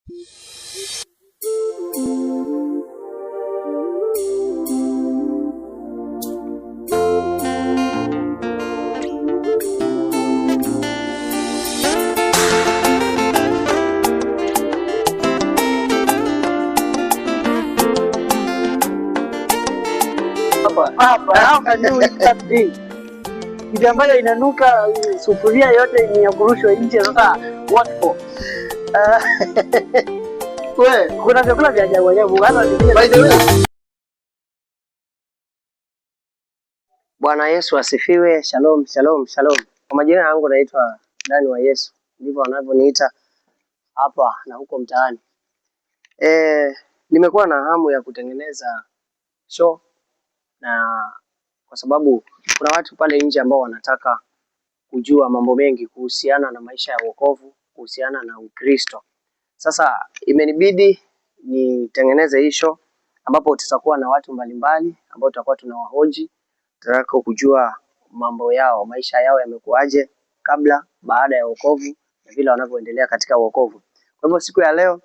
Hapa kitu ambayo inanuka sufuria yote ni ya kurushwa nje. Sasa what for? Kuna vyakula vya ajabu ajabu hata by the way. Bwana Yesu asifiwe. Shalom, shalom, shalom. Kwa majina yangu naitwa Dani wa Yesu, ndivyo wanavyoniita hapa na huko mtaani. Nimekuwa na hamu ya kutengeneza show, na kwa sababu kuna watu pale nje ambao wanataka kujua mambo mengi kuhusiana na maisha ya wokovu, kuhusiana na Ukristo. Sasa imenibidi nitengeneze hii show ambapo tutakuwa na watu mbalimbali ambao tutakuwa tunawahoji, tunataka kujua mambo yao, maisha yao yamekuaje kabla, baada ya wokovu na vile wanavyoendelea katika wokovu. Kwa hivyo siku ya leo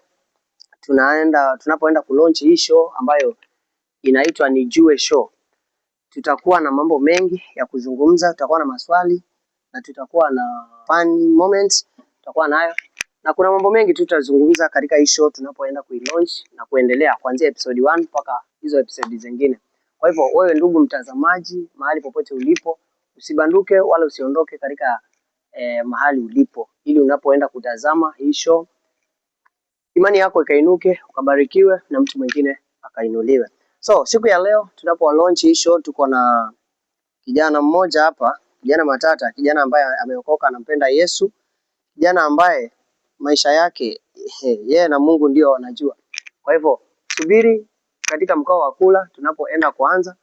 tunapoenda kulaunch hii show ambayo inaitwa Nijue Show, tutakuwa na mambo mengi ya kuzungumza, tutakuwa na maswali na tutakuwa na fun moments, tutakuwa nayo, na kuna mambo mengi tutazungumza katika hii show tunapoenda kuilaunch na kuendelea kuanzia episode 1 mpaka hizo episode zingine. Kwa hivyo wewe ndugu mtazamaji, mahali popote ulipo, usibanduke wala usiondoke katika mahali ulipo, ili unapoenda kutazama hii show imani yako ikainuke, ukabarikiwe na mtu mwingine akainuliwe. So siku ya leo tunapo launch hii show tuko na kijana mmoja hapa, kijana matata, kijana ambaye ameokoka, anampenda Yesu, kijana ambaye maisha yake yeye na Mungu ndio wanajua. Kwa hivyo subiri katika mkao wa kula tunapoenda kuanza.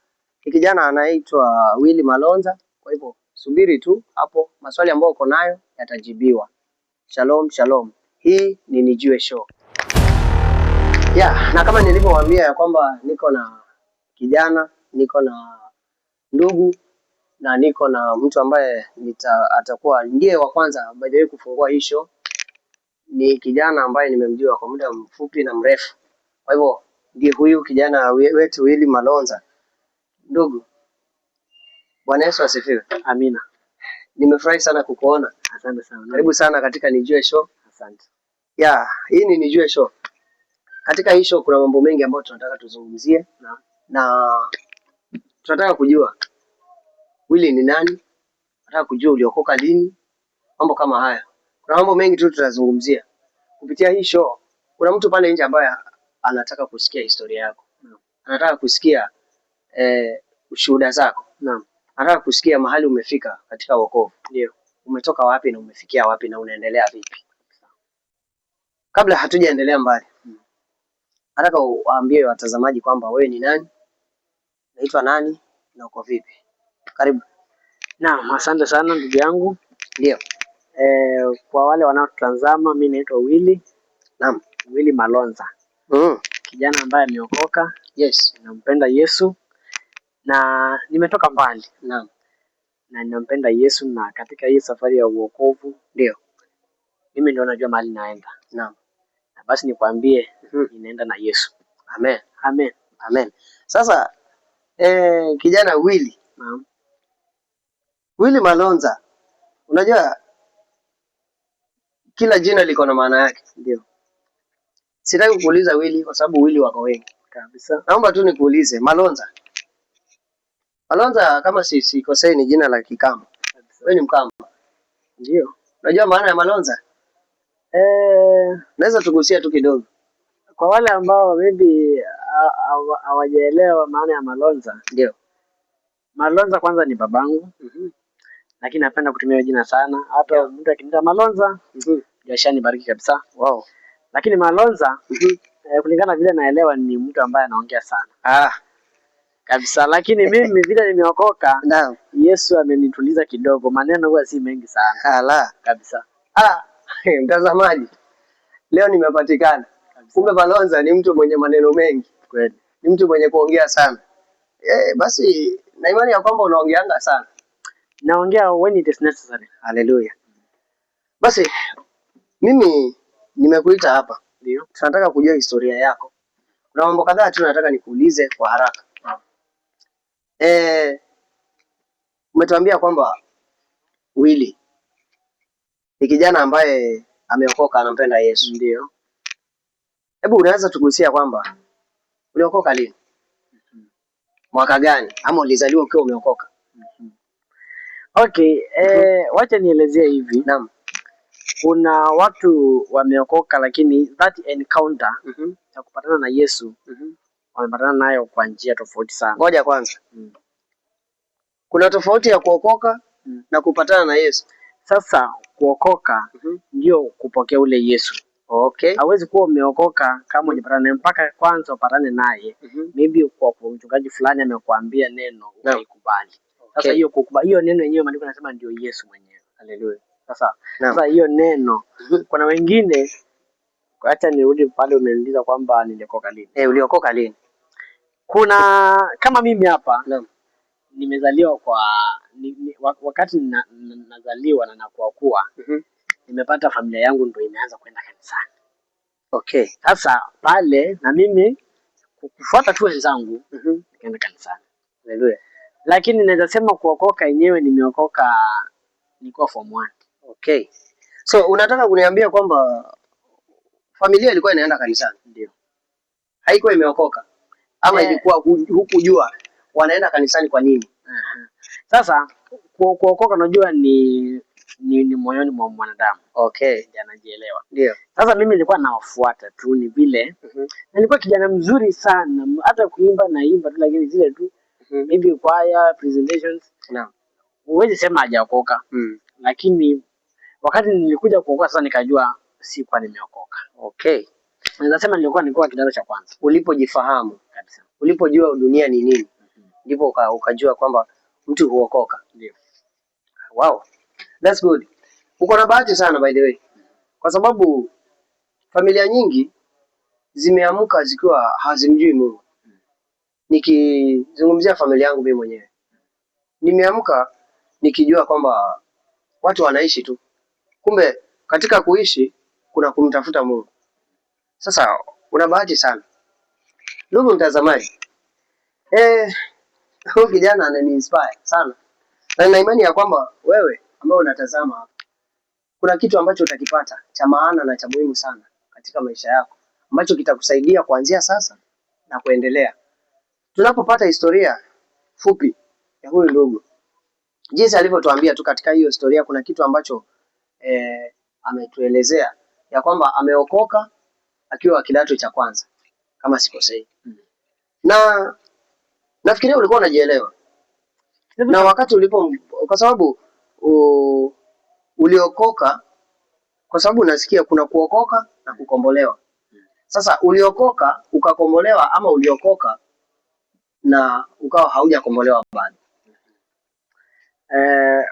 Ni kijana anaitwa Willy Malonza. Kwa hivyo subiri tu hapo, maswali ambayo uko nayo yatajibiwa. Shalom, shalom. Hii ni Nijue Show. Na kama nilivyowaambia ya kwamba niko na kijana, niko na ndugu na niko na mtu ambaye atakuwa ndiye wa kwanza by the way kufungua hii show. Ni kijana ambaye nimemjua kwa muda mfupi na mrefu. Kwa hivyo ndiye huyu kijana wetu Willy Malonza. Ndugu, Bwana Yesu asifiwe. Amina. Nimefurahi sana kukuona. Asante sana. Karibu sana katika Nijue Show. Asante. Hii ni Nijue Show. Katika hii show kuna mambo mengi ambayo tunataka tuzungumzie na tunataka kujua Willy ni nani, tunataka kujua uliokoka lini, mambo kama haya. Kuna mambo mengi tu tutazungumzia kupitia hii show. Kuna mtu pale nje ambaye anataka kusikia historia yako. Anataka kusikia ushuhuda zako. Anataka kusikia mahali umefika katika wokovu. Ndio. Umetoka wapi na umefikia wapi na unaendelea vipi? Kabla hatujaendelea mbali, nataka uambie watazamaji kwamba wewe ni nani, unaitwa nani na uko vipi? Karibu. Naam, asante sana ndugu yangu. Ndio. Kwa wale wanaotazama, mimi naitwa Willy. Naam, Willy Malonza. Kijana ambaye ameokoka. Yes. Nampenda Yesu na nimetoka mbali. Naam. Na ninampenda Yesu, na katika hii safari ya uokovu ndio mimi ndio najua mahali naenda. Naam. Na basi nikwambie ninaenda na Yesu. Amen. Amen. Amen. Sasa kijana Willy. Naam. Willy Malonza. Unajua kila jina liko na maana yake. Ndio. Sitaki kuuliza Willy kwa sababu Willy wako wengi. Kabisa. Naomba tu nikuulize Malonza. Malonza kama sikosei ni jina la Kikamba. Wewe ni Mkamba? Ndio. Unajua maana ya Malonza? Naweza tugusia tu kidogo. Kwa wale ambao maybe hawajaelewa maana ya Malonza. Ndio. Malonza kwanza ni babangu. Lakini napenda kutumia jina sana. Hata mtu akiniita Malonza, Yashani bariki kabisa. Wow. Lakini Malonza, kulingana vile naelewa ni mtu ambaye anaongea sana. Kabisa, lakini mimi vile nimeokoka, Yesu amenituliza kidogo. Maneno huwa si mengi sana. Kabisa. Mtazamaji, leo nimepatikana. Kumbe Malonza ni mtu mwenye maneno mengi. Kweli. Ni mtu mwenye kuongea sana. Basi na imani ya kwamba unaongeanga sana. Naongea when it is necessary. Hallelujah. Basi mimi nimekuita hapa Ndio. Tunataka kujua historia yako. Kuna mambo kadhaa tu nataka nikuulize kwa haraka. Umetuambia kwamba Willy ni kijana ambaye ameokoka, anampenda Yesu. Ndio. Hebu unaweza tugusia kwamba uliokoka lini? Mwaka gani? Ama ulizaliwa ukiwa umeokoka? Okay, wacha nielezee hivi. Naam. Kuna watu wameokoka lakini that encounter ya kupatana na Yesu wamepatana nayo kwa njia tofauti sana. Ngoja kwanza. Kuna tofauti ya kuokoka na kupatana na Yesu. Sasa kuokoka ndio kupokea ule Yesu. Okay. Hawezi kuwa umeokoka kama hujapatana naye mpaka kwanza upatane naye. Maybe kwa mchungaji fulani amekuambia neno ukaikubali. Sasa hiyo kukubali hiyo neno yenyewe maandiko yanasema ndio Yesu mwenyewe. Haleluya. Sasa hiyo neno kuna wengine, acha nirudi pale umeuliza kwamba niliokoka lini. Uliokoka lini? Kuna kama mimi hapa nimezaliwa kwa wakati nazaliwa na nakuwa nimepata familia yangu ndio imeanza kwenda kanisani. Okay. Sasa pale na mimi kufuata tu wenzangu nikaenda kanisani. Haleluya. Lakini naweza sema kuokoka yenyewe nimeokoka nilikuwa form 1. Okay. So unataka kuniambia kwamba familia ilikuwa inaenda kanisani? Ndio. Haikuwa imeokoka? Ama ilikuwa hukujua wanaenda kanisani kwa nini? Sasa kuokoka unajua ni moyoni mwa mwanadamu. Okay. Ndiye anajielewa. Ndio. Sasa mimi nilikuwa nawafuata tu ni vile. Nilikuwa kijana mzuri sana hata kuimba naimba tu lakini zile tu maybe choir presentations. Naam. Huwezi sema hajaokoka. Lakini wakati nilikuja kuokoka sasa nikajua si kwa nimeokoka. Okay. Naweza sema nilikuwa kidato cha kwanza. Ulipojifahamu kabisa. Ulipojua dunia ni nini. Ndipo ukajua kwamba mtu huokoka. Ndio. Wow. That's good. Uko na bahati sana by the way. Kwa sababu familia nyingi zimeamka zikiwa hazimjui Mungu. Nikizungumzia familia yangu mimi mwenyewe. Nimeamka nikijua kwamba watu wanaishi tu. Kumbe katika kuishi kuna kumtafuta Mungu. Sasa una bahati sana. Ndugu mtazamaji. Huyu kijana anani-inspire sana. Na nina imani ya kwamba wewe ambao unatazama hapa kuna kitu ambacho utakipata cha maana na cha muhimu sana katika maisha yako ambacho kitakusaidia kuanzia sasa na kuendelea. Tunapopata historia fupi ya huyu ndugu, jinsi alivyotuambia tu katika hiyo historia, kuna kitu ambacho ametuelezea ya kwamba ameokoka akiwa kidato cha kwanza kama sikosei. Na nafikiria ulikuwa unajielewa. Na wakati kwa sababu uliokoka kwa sababu unasikia kuna kuokoka na kukombolewa. Sasa uliokoka ukakombolewa ama uliokoka na ukawa haujakombolewa bado?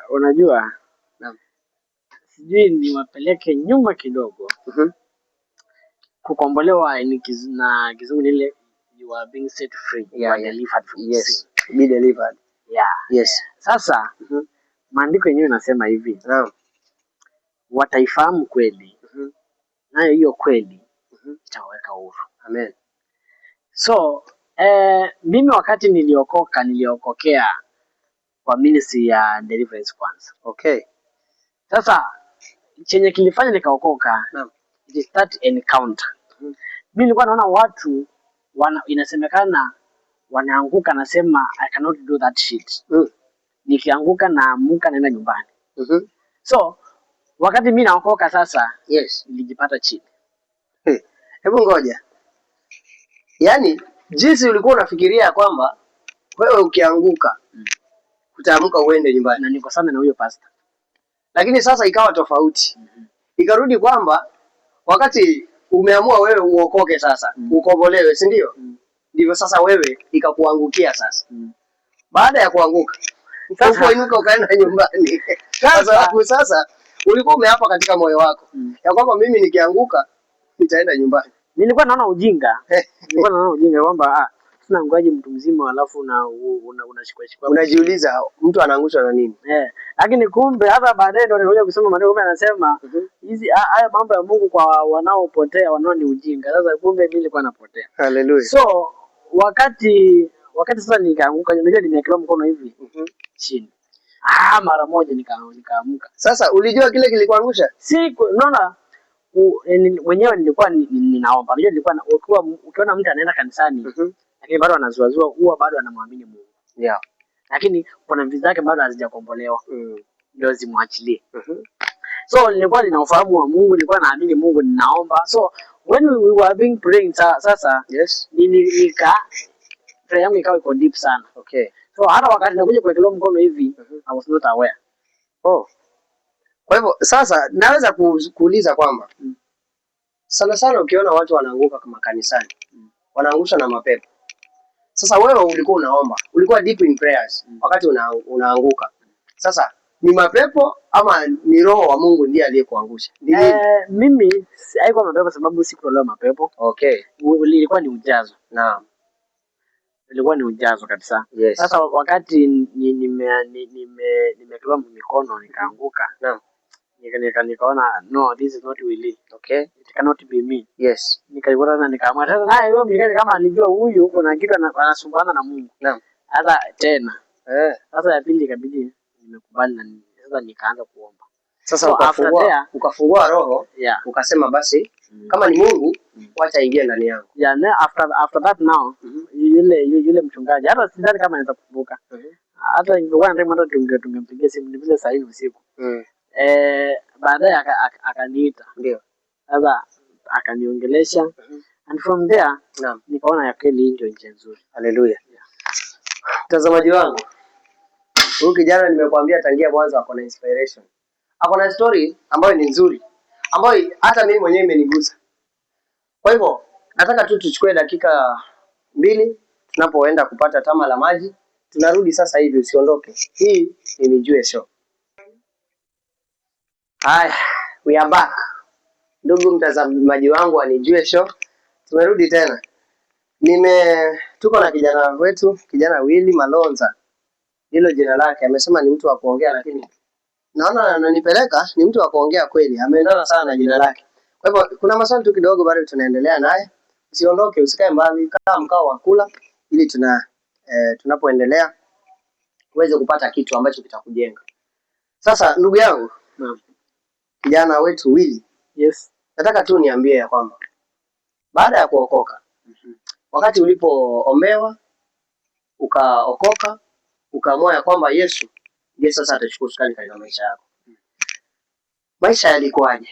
Unajua sijui niwapeleke nyuma kidogo. Kukombolewa na kizungu ni ile you are being set free. You are delivered from sin. Be delivered. Yes. Sasa maandiko yenyewe nasema hivi. Wataifahamu kweli. Nayo hiyo kweli itawaweka huru. Amen. So mimi wakati niliokokea kwa ministry ya deliverance kwanza. Okay. Sasa chenye kilifanya nikaokoka it is that encounter. Mimi nilikuwa naona watu inasemekana wanaanguka, nasema I cannot do that shit. Nikianguka naamuka naenda nyumbani. So wakati mimi naokoka sasa, nilijipata chini. Hebu ngoja. Yaani jinsi ulikuwa unafikiria kwamba wewe ukianguka utaamka uende nyumbani. Na niko sana na huyo pastor. Lakini sasa ikawa tofauti. Ikarudi kwamba wakati umeamua wewe uokoke sasa, ukombolewe, si ndio? Ndivyo sasa wewe ikakuangukia sasa. Baada ya kuanguka, sasa inuka ukaenda nyumbani. Sasa ulikuwa umeapa katika moyo wako ya kwamba mimi nikianguka nitaenda nyumbani. Nilikuwa naona ujinga. Nilikuwa naona ujinga kwamba Sina ngoaje mtu mzima alafu unashikwa. Unajiuliza mtu anaangushwa na nini? Lakini kumbe hata baadaye ndio nilikuja kusoma maneno kumbe anasema hizi haya mambo ya Mungu kwa wanaopotea wanaoni ujinga. Sasa kumbe mimi nilikuwa napotea. Hallelujah. So wakati sasa nikaanguka, unajua nimewekewa mkono hivi chini. Mara moja nikaamka. Sasa ulijua kile kilikuangusha? Unaona mwenyewe nilikuwa ninaomba. Unajua nilikuwa ukiona mtu anaenda kanisani lakini bado anazuazua, huwa bado anamwamini Mungu. Yeah. Lakini kuna vitu zake bado hazijakombolewa. Ndio zimwachilie. So nilikuwa nina ufahamu wa Mungu, nilikuwa naamini Mungu, ninaomba. So when we were being praying sasa, yes, prayer yangu ikawa iko deep sana. Okay. So hata wakati nakuja kuwekelewa mkono hivi, I was not aware. Kwa hivyo sasa naweza kuuliza kwamba sana sana ukiona watu wanaanguka kama kanisani, wanaangusha na mapepo. Sasa wewe ulikuwa unaomba, ulikuwa deep in prayers wakati unaanguka. Sasa ni mapepo ama ni roho wa Mungu ndiye aliyekuangusha? Mimi haikuwa mapepo sababu sikuelewa mapepo. Okay. Ilikuwa ni ujazo. Naam. Ilikuwa ni ujazo kabisa. Yes. Sasa wakati nimekelewa mikono nikaanguka. Naam. Nikaona no, this is not really. Okay. It cannot be me. Yes. Nikaona nikaamua sasa naye huyo mlikani kama alijua huyu kuna kitu anasumbuana na Mungu. Naam. Hata tena. Sasa ya pili ikabidi nimekubali na sasa nikaanza kuomba. Sasa ukafungua roho, ukasema basi kama ni Mungu wacha ingie ndani yangu. After that now yule mchungaji hata sidhani kama anaweza kukumbuka. Hata ingekuwa ndio hata tungempigia simu ni vile saa hii usiku. Baadaye akaniita. Ndio. Sasa akaniongelesha and from there nikaona ya kweli ndio njia nzuri. Hallelujah. Mtazamaji wangu, huyu kijana nimekuambia tangia mwanzo ako na inspiration. Ako na story ambayo ni nzuri, ambayo hata mimi mwenyewe imenigusa. Kwa hivyo nataka tu tuchukue dakika 2 tunapoenda kupata tama la maji. Tunarudi sasa hivi, usiondoke. Hii ni Nijue Show. Hi, we are back. Ndugu mtazamaji wangu wa Nijue Show, tumerudi tena. Tuko na kijana wetu, kijana Willy Malonza. Hilo jina lake, amesema ni mtu wa kuongea lakini naona ananipeleka ni mtu wa kuongea kweli. Ameendana sana na jina lake. Kwa hivyo kuna maswali tu kidogo bado tunaendelea naye. Usiondoke, usikae mbali, kaa mkao wa kula ili tunapoendelea uweze kupata kitu ambacho kitakujenga. Sasa ndugu yangu, kijana wetu Willy. Yes. Nataka tu niambie ya kwamba baada ya kuokoka, wakati ulipoombewa, ukaokoka, ukaamua ya kwamba Yesu ndiye sasa atachukua usukani katika maisha yako. Maisha yalikuwaje?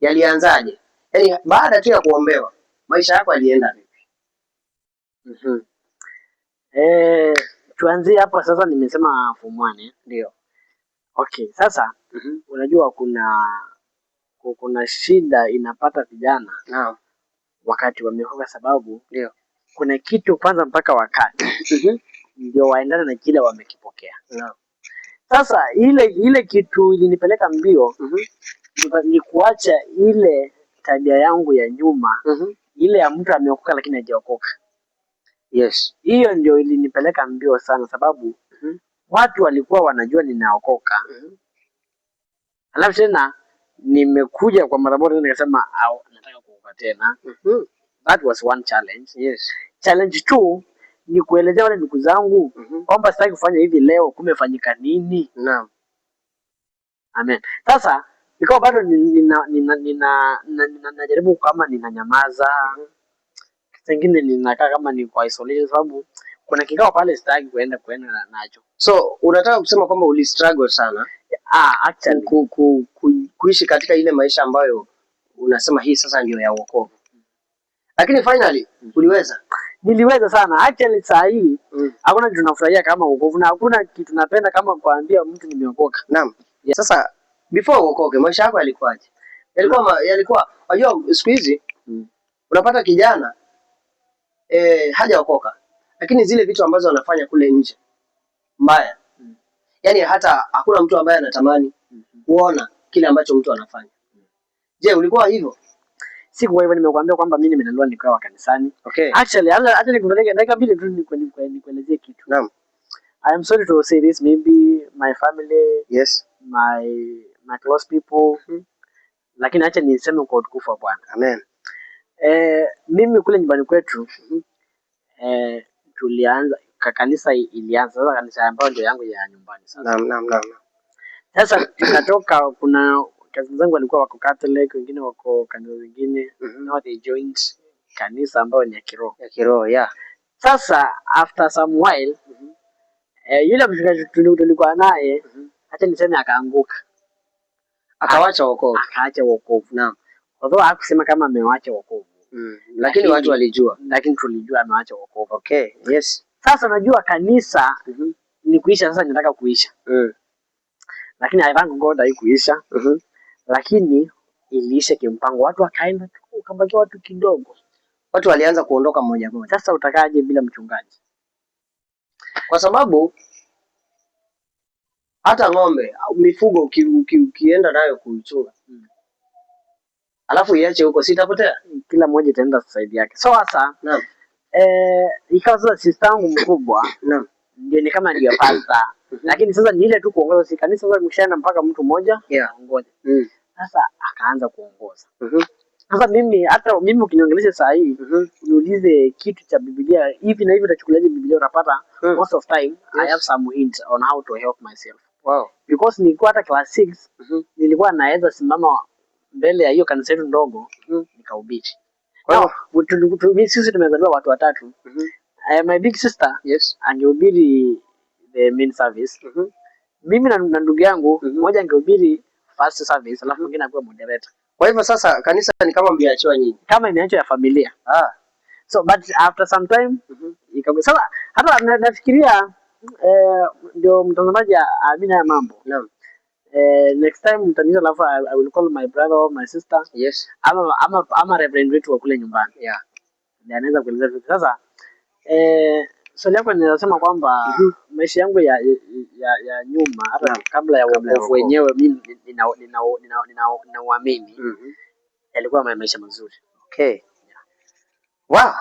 Yalianzaje? Yaani baada tu ya kuombewa, maisha yako yalienda vipi? Tuanzie hapo sasa, nimesema form 1. Ndio. Okay, sasa unajua kuna shida inapata vijana wakati wameokoka, sababu ndio kuna kitu kwanza mpaka wakati ndio waendane na kile wamekipokea. Sasa ile kitu ilinipeleka mbio ni kuacha ile tabia yangu ya nyuma, ile ya mtu ameokoka lakini hajaokoka. Yes. Hiyo ndio ilinipeleka mbio sana, sababu watu walikuwa wanajua ninaokoka. Alafu tena nimekuja kwa mara moja nikasema nataka kuokoka tena. That was one challenge. Yes. Challenge 2 ni kuelezea wale ndugu zangu kwamba sitaki kufanya hivi leo, kumefanyika nini? Naam. Amen. Sasa ikawa bado najaribu kama ninanyamaza. Sengine ninakaa kama ni kwa isolation, sababu kuna kikao pale sitaki kuenda nacho. So unataka kusema kwamba uli struggle sana? Actually kuishi katika ile maisha ambayo unasema hii sasa ndio ya wokovu. Lakini finally uliweza? Niliweza sana. Actually saa hii hakuna kitu nafurahia kama wokovu, na hakuna kitu napenda kama kuambia mtu nimeokoka. Naam. Sasa before uokoke maisha yako yalikuwaje? Yalikuwa unajua siku hizi unapata kijana hajaokoka, lakini zile vitu ambazo wanafanya kule nje mbaya. Yaani hata hakuna mtu ambaye anatamani kuona kile ambacho mtu anafanya. Je, ulikuwa hivyo? Siku hivyo nimekuambia kwamba mimi nimelelewa nikiwa kanisani. Okay. Actually, hata nikupeleke dakika mbili tu nikuelezee kitu. Naam. I am sorry to say this, maybe my family, yes, my close people. Lakini acha niseme kwa utukufu wa Bwana. Amen. Mimi kule nyumbani kwetu tulianza kanisa ilianza sasa, kanisa ambayo ndio yangu ya nyumbani sasa. Naam. Sasa tukatoka, kuna kazi zangu walikuwa wako Catholic, wengine wako kanisa zingine, now they joined kanisa ambayo ni ya kiroho. Yeah. Sasa after some while yule mshikaji tulikuwa naye acha niseme akaanguka. Akaacha wokovu. Akaacha wokovu. Naam. Although hakusema kama amewacha wokovu. Lakini watu walijua. Lakini tulijua amewacha wokovu. Okay. Yes. Sasa najua kanisa ni kuisha, sasa ninataka kuisha. Lakini I thank God haikuisha. Lakini iliisha kimpango. Watu wakaenda, ukabaki watu kidogo. Watu walianza kuondoka mmoja mmoja. Sasa utakaje bila mchungaji? Kwa sababu hata ng'ombe au mifugo ukienda nayo kuichunga, alafu iache huko, sitapotea. Kila mmoja itaenda side yake. So sasa naam, ikawa sasa sister yangu mkubwa naam, ndio ni kama ndio pastor. Lakini sasa ni ile tu kuongoza, si kanisa sasa mkishaenda mpaka mtu mmoja aongoze. Sasa akaanza kuongoza. Sasa hata mimi ukiniongelesha saa hii niulize kitu cha Biblia hivi na hivi, utachukuliaje Biblia? Utapata most of time I have some hints on how to help myself. Wow. Because nilikuwa hata class 6 nilikuwa naweza simama mbele ya hiyo kanisa yetu ndogo nikahubiri. Now sisi tumezaliwa watu watatu. My big sister angehubiri the main service. Mimi na ndugu yangu mmoja angehubiri first service, alafu mwingine akuwa moderator. Kwa hivyo sasa kanisa ni kama mliachiwa nyinyi, kama imeachwa ya familia. So but after some time sasa hata nafikiria ndio mtazamaji aamini ya mambo. Naam. Next time mtaniza, alafu I will call my brother or my sister. Yes. Ama reverend wetu wa kule nyumbani. Yeah. Ndio anaweza kueleza vitu. Sasa swali lako ninasema kwamba maisha yangu ya nyuma hata kabla ya wokovu wenyewe mimi ninauamini yalikuwa maisha mazuri. Okay. Wow.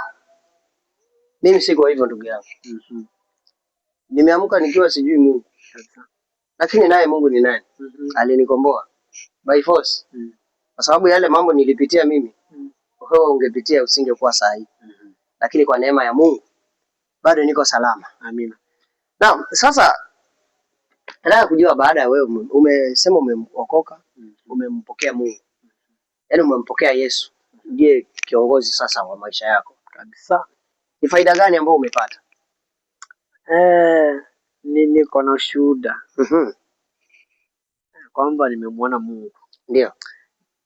Mimi siko hivyo ndugu yangu. Nimeamka nikiwa sijui Mungu. Lakini naye Mungu ni nani? Alinikomboa by force. Kwa sababu yale mambo nilipitia mimi, wewe ungepitia usingekuwa sahihi. Lakini kwa neema ya Mungu bado niko salama. Amina. Na sasa nataka kujua, baada ya wewe umesema umeokoka, umempokea Mungu. Yaani umempokea Yesu ndiye kiongozi sasa wa maisha yako kabisa. Ni faida gani ambayo umepata? Niko na ushuhuda. Kwamba nimemwona Mungu. Ndio.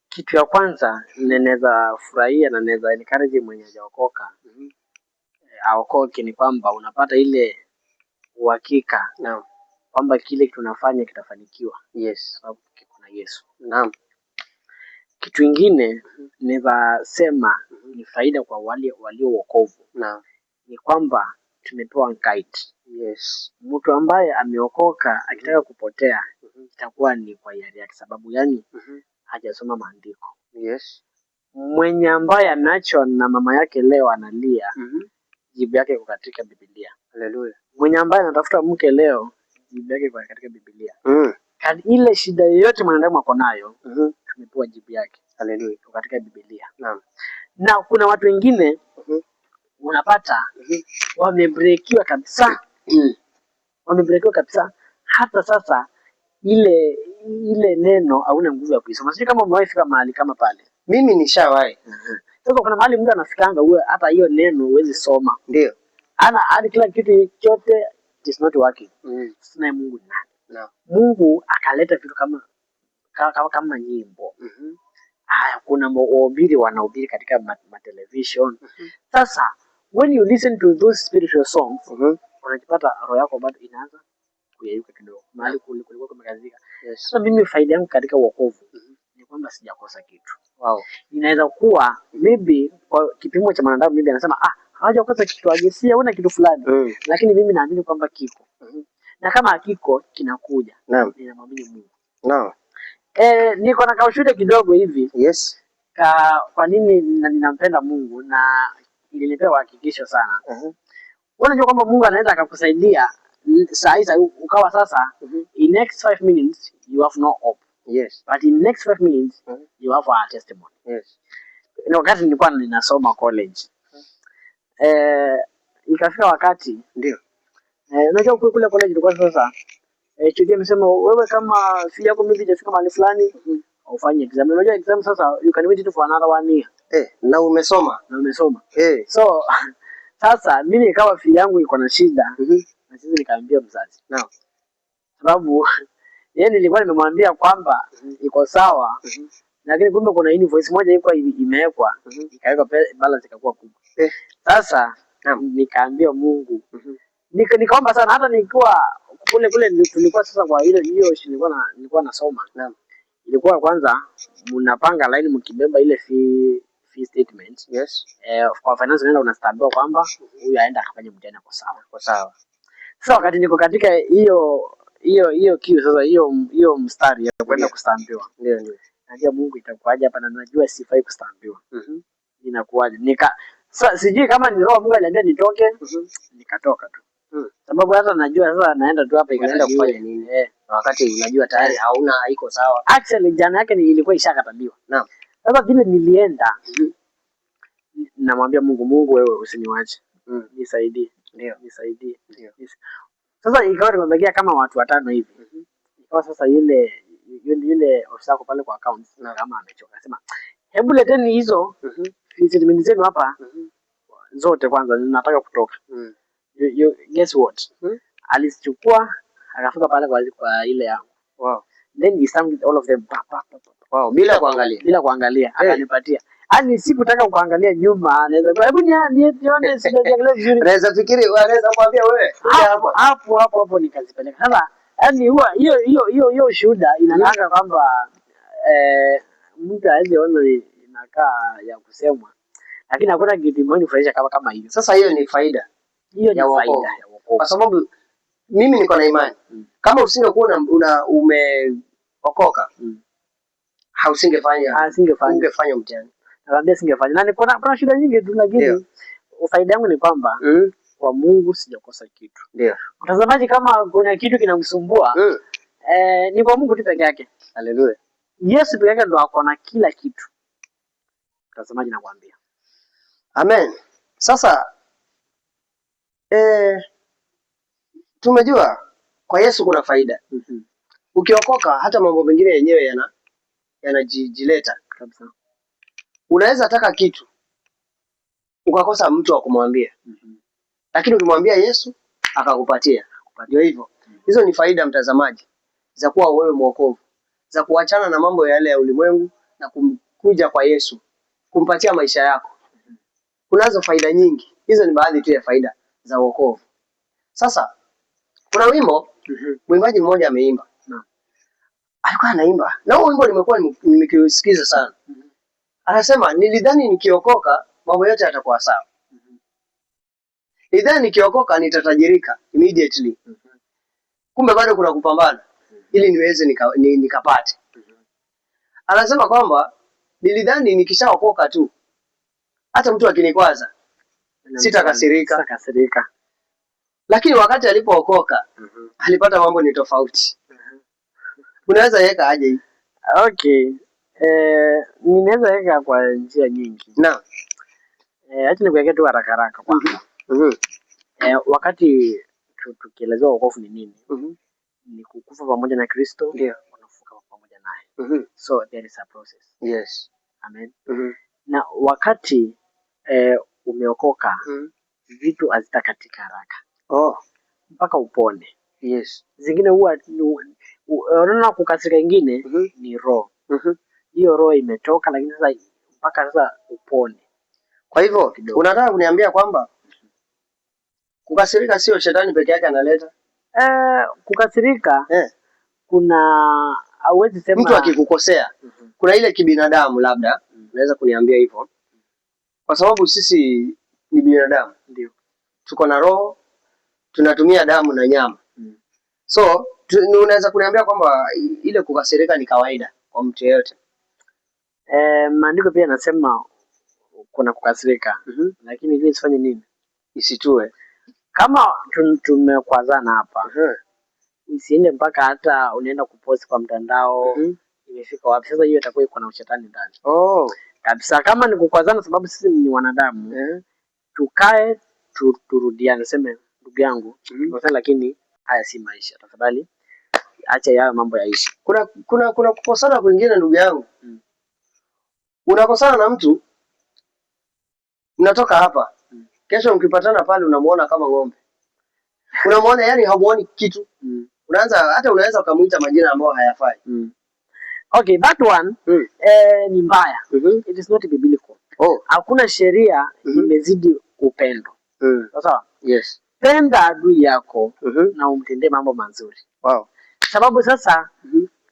Kitu ya kwanza ninaweza furahia na naweza encourage mwenye hajaokoka. Aokoke ni kwamba unapata ile uhakika kwamba kile tunafanya kitafanikiwa. Yes. Sababu kuna Yesu. Naam. Kitu kingine naweza sema ni faida kwa wale walio wokovu. Naam. Ni kwamba tumepewa guide. Yes. Mtu ambaye ameokoka akitaka kupotea itakuwa ni kwa hiari yake, sababu yani hajasoma maandiko. Yes. Mwenye ambaye anacho na mama yake leo analia, jibu yake iko katika Biblia. Haleluya. Mwenye ambaye anatafuta mke leo, jibu yake iko katika Biblia. Ile shida yoyote mwanadamu ako nayo, tumepewa jibu yake. Haleluya. Iko katika Biblia. Naam. Na kuna watu wengine unapata wamebreakiwa kabisa. Wamebreakiwa kabisa. Hata sasa ile neno hauna nguvu ya kuisoma. Sio kama umewahi fika mahali kama pale. Mimi nishawahi. Sasa kuna mahali mtu anafikanga wewe hata hiyo neno huwezi soma. Ndio. Hadi kila kitu chote it is not working. Sina Mungu ni nani? No. Mungu akaleta vitu kama nyimbo. Kuna wahubiri wanahubiri katika television. Sasa when you listen to those spiritual songs, unajipata roho yako bado inaanza kuyeyuka kidogo. Mahali kulikuwa kumekazika. Sasa mimi faida yangu katika wokovu ni kwamba sijakosa kitu. Wow. Inaweza kuwa maybe kwa kipimo cha mwanadamu maybe anasema hawajakosa kitu, ajesia una kitu fulani. Lakini mimi naamini kwamba kiko. Na kama hakiko kinakuja. Naam. Ninamwamini Mungu. Naam. Niko na kaushuhuda kidogo hivi. Yes. kwa nini ninampenda Mungu na ilinipewa hakikisho sana. Unajua kwamba Mungu anaweza akakusaidia saa ukawa sasa in next 5 minutes you have no hope. Yes. But in next 5 minutes you have a testimony. Yes. Ni wakati nilikuwa ninasoma college. Ikafika wakati ndio. Unajua kule college ilikuwa sasa chuo amesema wewe kama fee yako mimi hajafika mahali fulani ufanye exam. Unajua exam sasa you can wait for another 1 year. Na umesoma. So sasa mimi ikawa fee yangu iko na shida. Na sisi nikaambia mzazi. Naam. Sababu yeye nilikuwa nimemwambia kwamba iko sawa. Lakini kumbe kuna invoice moja iko imewekwa. Ikaweka balance ikakuwa kubwa. Sasa nikaambia Mungu. Nikaomba sana hata nilikuwa kule tulikuwa sasa kwa hiyo nilikuwa nasoma. Naam. Ilikuwa kwanza mnapanga line mkibeba ile fee statement. Yes. Kwa finance unaenda unastambiwa kwamba huyu aenda akafanye mtihani kwa sawa. Sasa wakati niko katika hiyo kiu sasa hiyo mstari ya kwenda kustambiwa. Ndio. Najua Mungu itakuaje hapa na najua sifai kustambiwa. Inakuaje? Sijui kama ni roho Mungu aliambia nitoke, nikatoka tu. Sababu hata najua sasa naenda tu hapa ikaenda kufanya nini? Wakati unajua tayari hauna haiko sawa. Actually jana yake ilikuwa ishakataliwa. Naam. Sasa vile nilienda namwambia Mungu wewe usiniwache. Nisaidie. Ndio. Nisaidie. Sasa ikawa tumebakia kama watu 5 hivi. Ikawa sasa yule ofisa wako pale kwa accounts na kama amechoka. Akasema hebu leteni hizo statement zenu hapa zote kwanza ninataka kutoka. You guess what? Alichukua akafika pale kwa ile yangu. Wow. Then he stamped all of them. Wow, bila kuangalia. Akanipatia. Yaani sikutaka kuangalia nyuma, naweza hebu nione sijaangalia vizuri. Naweza fikiri anaweza kumwambia wewe hapo nikazipeleka. Sasa yaani hiyo shuhuda inataka kwamba mtu hawezi ona inakaa ya kusemwa. Lakini hakuna kitu moja kufurahisha kama hiyo. Sasa hiyo ni faida. Hiyo ni faida ya wokovu. Kwa sababu mimi niko na imani. Kama usingekuwa umeokoka, ungefanya mtihani. Naambia singefanya. Na kuna shida nyingi tu lakini faida yangu ni kwamba kwa Mungu sijakosa kitu. Ndio. Mtazamaji kama kuna kitu kinamsumbua ni kwa Mungu tu peke yake. Haleluya. Yesu peke yake ndo ako na kila kitu. Mtazamaji nakwambia. Amen. Sasa tumejua kwa Yesu kuna faida. Ukiokoka hata mambo mengine yenyewe yanajileta kabisa. Unaweza taka kitu ukakosa mtu wa kumwambia. Lakini ukimwambia Yesu akakupatia. Ndio hivyo. Hizo ni faida mtazamaji za kuwa wewe mwokovu. Za kuachana na mambo yale ya ulimwengu na kuja kwa Yesu. Kumpatia maisha yako. Kunazo faida nyingi. Hizo ni baadhi tu ya faida za wokovu. Sasa kuna wimbo mwimbaji mmoja ameimba. Alikuwa anaimba. Na huo wimbo nimekuwa nikiusikiza sana. Anasema nilidhani nikiokoka mambo yote yatakuwa sawa. Nilidhani nikiokoka nitatajirika immediately. Kumbe bado kuna kupambana ili niweze nikapate. Anasema kwamba nilidhani nikishaokoka tu hata mtu akinikwaza sitakasirika. Lakini wakati alipookoka alipata mambo ni tofauti. Unaweza weka aje hii? Okay. Ninaweza weka kwa njia nyingi. Naam. Acha nikuweke tu haraka kwanza. Wakati tukielezewa wokovu ni nini? Ni kukufa pamoja na Kristo, ndio unafufuka pamoja naye. So there is a process. Yes. Amen. Na wakati umeokoka vitu hazitakatika haraka. Mpaka upone. Yes. Zingine huwa unaona kukasirika ingine ni roho. Hiyo roho imetoka lakini sasa mpaka sasa upone. Kwa hivyo unataka kuniambia kwamba kukasirika sio shetani peke yake analeta? Kukasirika kuna hauwezi sema mtu akikukosea. Kuna ile kibinadamu labda unaweza kuniambia hivyo. Kwa sababu sisi ni binadamu. Ndio. Tuko na roho, tunatumia damu na nyama. So unaweza kuniambia kwamba ile kukasirika ni kawaida kwa mtu yeyote? Maandiko pia yanasema kuna kukasirika. Lakini ili isifanye nini? Isitue. Kama tumekwazana hapa. Isiende mpaka hata unaenda kupost kwa mtandao. Imefika wapi? Sasa hiyo itakuwa iko na ushetani ndani. Kabisa, kama ni kukwazana sababu sisi ni wanadamu. Tukae turudiane, sema ndugu yangu, lakini haya si maisha. Tafadhali acha yao mambo yaishi. Kuna kukosana kwingine ndugu yangu. Unakosana na mtu, mnatoka hapa. Kesho mkipatana pale unamuona kama ng'ombe. Unamuona yani hamuoni kitu. Unaweza kumuita majina ambayo hayafai. Okay, that one ni mbaya. It is not biblical. Hakuna sheria imezidi upendo. Sawa? Yes. Penda adui yako na umtendee mambo mazuri. Sababu sasa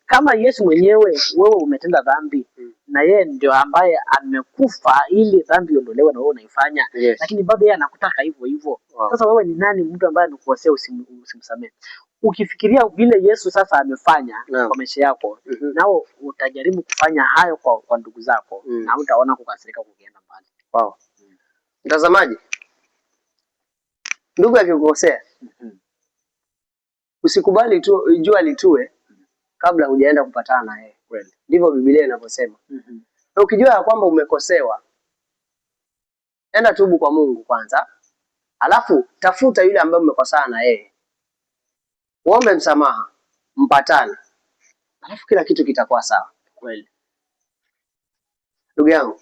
kama Yesu mwenyewe wewe umetenda dhambi na yeye ndio ambaye amekufa ili dhambi iondolewe na wewe unaifanya, lakini bado yeye anakutaka hivyo hivyo. Sasa wewe ni nani mtu ambaye amekukosea usimsamehe? Ukifikiria vile Yesu sasa amefanya kwa maisha yako, nao utajaribu kufanya hayo kwa ndugu zako na utaona kukasirika kukienda mbali. Mtazamaji, ndugu akikukosea, usikubali tu jua litue kabla hujaenda kupatana na yeye. Kweli. Ndivyo Biblia inavyosema. Na ukijua ya kwamba umekosewa, enda tubu kwa Mungu kwanza. Alafu tafuta yule ambaye umekosana na yeye. Uombe msamaha, mpatane. Alafu kila kitu kitakuwa sawa. Kweli. Ndugu yangu,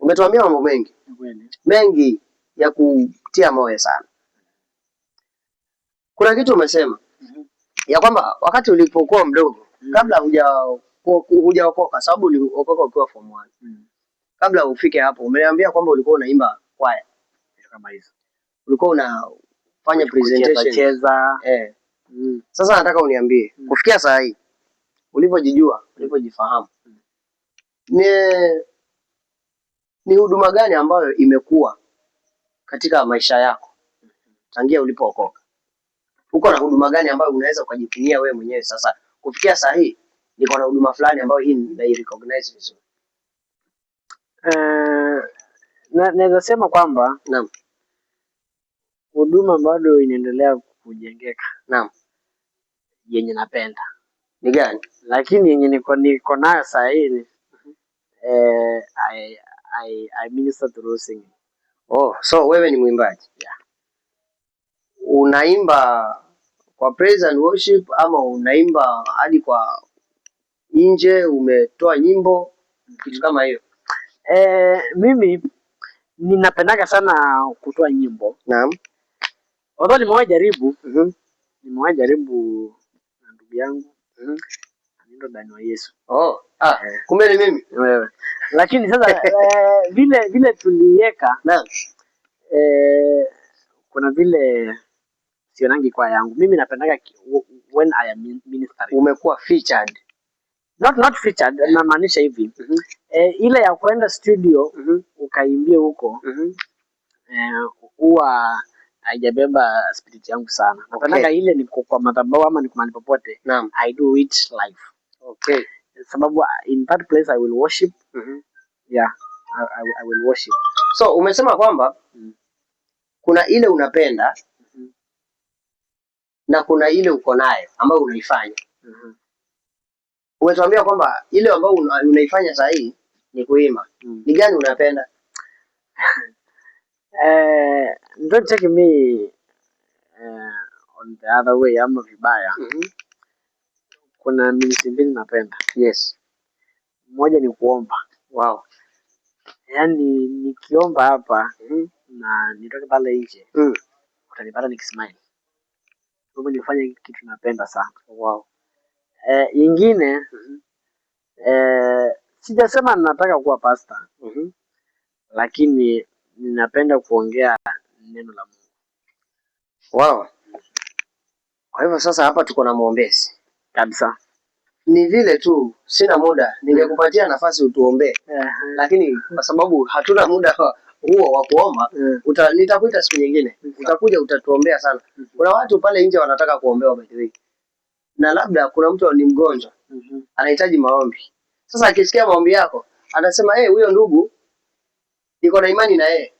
umetuambia mambo mengi. Mengi ya kutia moyo sana. Kuna kitu umesema ya kwamba wakati ulipokuwa mdogo, kabla hujaokoka, sababu uliokoka ukiwa form 1. Kabla ufike hapo, umeniambia kwamba ulikuwa unaimba kwaya kama hizo. Ulikuwa unafanya presentation. Sasa nataka uniambie, kufikia saa hii, ulipojijua, ulipojifahamu, ni huduma gani ambayo imekuwa katika maisha yako tangia ulipookoka? Uko na huduma gani ambayo unaweza kujipinia wewe mwenyewe sasa? Kufikia saa hii niko na huduma fulani ambayo hii nairecognize vizuri. Naweza sema kwamba huduma bado inaendelea kujengeka. Yenye napenda. Ni gani? Lakini yenye niko nayo saa hii I minister through singing. So wewe ni mwimbaji? Unaimba kwa praise and worship ama unaimba hadi kwa nje, umetoa nyimbo kitu kama hiyo? Mimi ninapendaga sana kutoa nyimbo. Although nimewahi jaribu na ndugu yangu anaitwa Dani wa Yesu. Kumbe ni mimi. Wewe. Lakini sasa vile tuliweka kuna vile sionangi kwa yangu. Mimi napendaga when I am ministering. Umekuwa featured. Not featured, namaanisha hivi. Ile ya kwenda studio ukaimbia huko. Huwa haijabeba spirit yangu sana. Napendaga ile niko kwa madhabahu ama niko mahali popote. I do it live. Sababu in that place I will worship. I will worship. So umesema kwamba kuna ile unapenda na kuna ile uko nayo ambayo unaifanya. Umetuambia kwamba ile ambayo unaifanya saa hii ni kuimba. Ni gani unapenda? Don't take me on the other way ama vibaya. Kuna ministry mbili napenda. Moja ni kuomba. Yaani nikiomba hapa na nitoke pale nje. Utanipata nikismile. Sababu nifanye kitu napenda sana. Ingine sijasema nataka kuwa pastor. Lakini ninapenda kuongea neno la Mungu. Kwa hivyo sasa hapa tuko na muombezi. Kabisa. Ni vile tu sina muda, ningekupatia nafasi utuombee. Lakini kwa sababu hatuna muda huo wa kuomba, nitakuita siku nyingine. Utakuja utatuombea sana. Kuna watu pale nje wanataka kuombewa by the way. Na labda kuna mtu ni mgonjwa, anahitaji maombi. Sasa akisikia maombi yako anasema huyo ndugu niko na imani na yeye,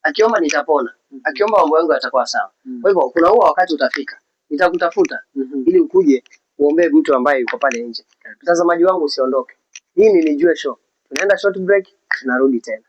akiomba nitapona, akiomba mambo yangu yatakuwa sawa. Kwa hivyo kuna huo wakati utafika, nitakutafuta ili ukuje uombe mtu ambaye yuko pale nje. Mtazamaji wangu usiondoke, hii ni Nijue Show, tunaenda short break, tunarudi tena.